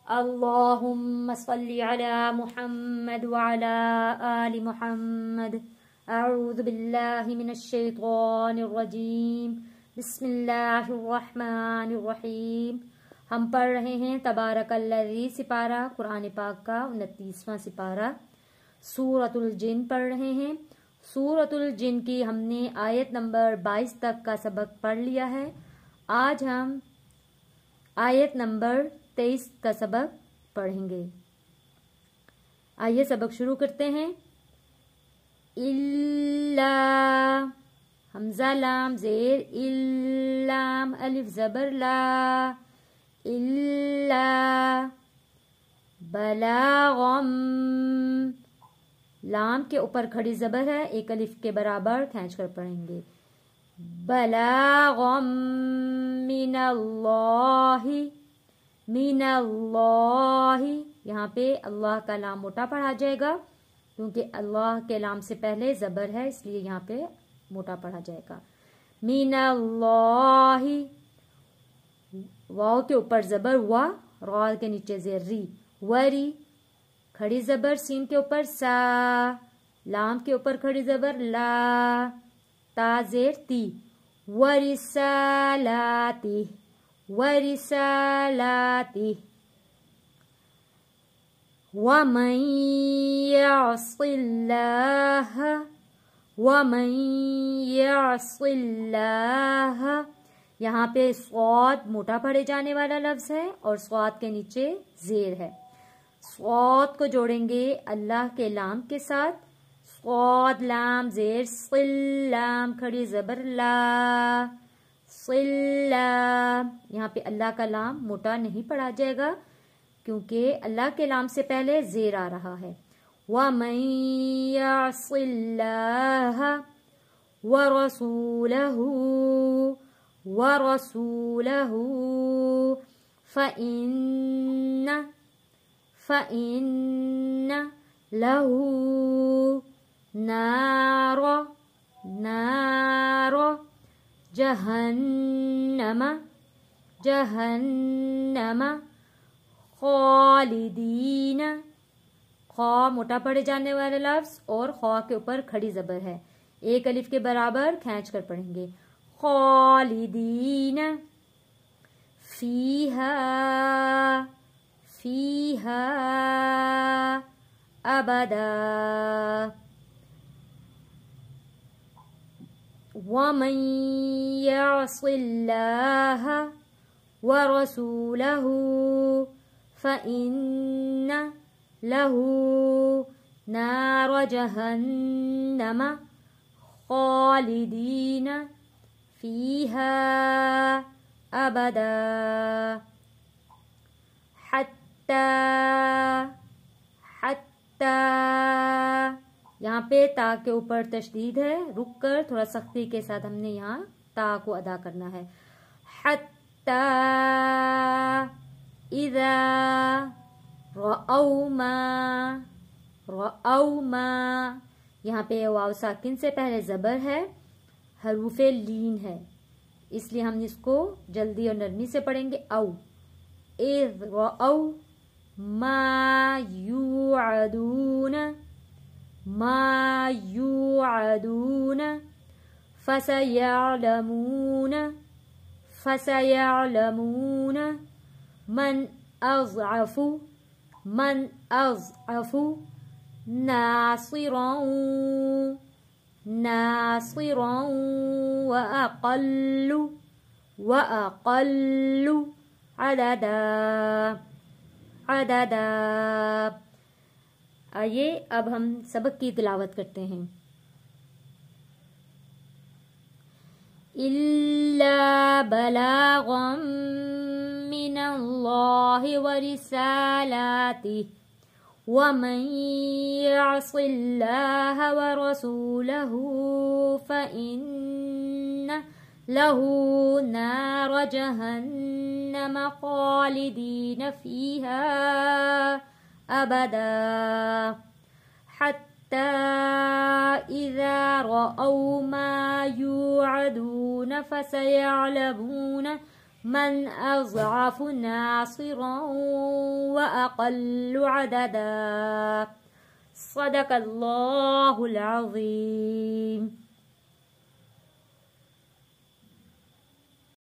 اللهم صل على محمد وعلى آل محمد. أعوذ بالله من الشیطان الرجیم. بسم اللہ الرحمن الرحیم. ہم پڑھ رہے ہیں تبارک الذی سپارہ قرآن پاک کا 29واں سپارہ. سورۃ الجن پڑھ رہے ہیں. سورۃ الجن کی ہم نے آیت نمبر 22 تک کا سبق پڑھ لیا ہے. آج ہم آیت نمبر 23 کا سبق پڑھیں گے. آئیے سبق شروع کرتے ہیں. الا حمزہ لام زیر اللام الف زبر لا الا بلاغم لام کے اوپر کھڑی زبر ہے ایک الف کے برابر کھینچ کر پڑھیں گے. بلاغم من اللہ من اللہ یہاں پہ اللہ کا لام موٹا پڑھا جائے گا کیونکہ اللہ کے لام سے پہلے زبر ہے اس لیے یہاں پہ موٹا پڑھا جائے گا. من اللہ واو کے اوپر زبر وا را کے نیچے زیر ری وری کھڑی زبر سین کے اوپر سا لام کے اوپر کھڑی زبر لا تا زیر تی ورسالاتی ورسالاتی. ومن يعص اللہ ومن يعص اللہ یہاں پہ صاد موٹا پڑھے جانے والا لفظ ہے اور صاد کے نیچے زیر ہے. صاد کو جوڑیں گے اللہ کے لام کے ساتھ. صاد لام زیر صل لام کھڑی زبر لا صلا یہاں پہ اللہ کا لام موٹا نہیں پڑھا جائے گا کیونکہ اللہ کے لام سے پہلے زیر آ رہا ہے. وَمَن يَعْصِ اللَّهَ وَرَسُولَهُ فَإِنَّ لَهُ نَارَ جہنم خالدین خا موٹا پڑھے جانے والا لفظ اور خا کے اوپر کھڑی زبر ہے ایک الف کے برابر کھینچ کر پڑھیں گے. خالدین فیہا ابدا. وَمَن يَعْصِ اللَّهَ وَرَسُولَهُ فَإِنَّ لَهُ نَارَ جَهَنَّمَ خَالِدِينَ فِيهَا أَبَدًا. حَتَّى یہاں پہ تا کے اوپر تشدید ہے رک کر تھوڑا سختی کے ساتھ ہم نے یہاں تا کو ادا کرنا ہے. حتی اذا رأوا ما یہاں پہ واو ساکن سے پہلے زبر ہے حروف لین ہے اس لیے ہم اس کو جلدی اور نرمی سے پڑھیں گے. او اذ رأوا ما یوعدون فسيعلمون من اضعف ناصرا واقل عددا. آئیے اب ہم سبق کی تلاوت کرتے ہیں. إِلَّا بَلَاغًا مِّنَ اللَّهِ وَرِسَالَاتِهِ وَمَن يَعْصِ اللَّهَ وَرَسُولَهُ فَإِنَّ لَهُ نَارَ جَهَنَّمَ خَالِدِينَ فِيهَا أَبَدًا. حَتَّى إِذَا رَأَوْا مَا يُوعَدُونَ فَسَيَعْلَمُونَ من أضعف ناصرا وأقل عددا. صدق الله العظيم.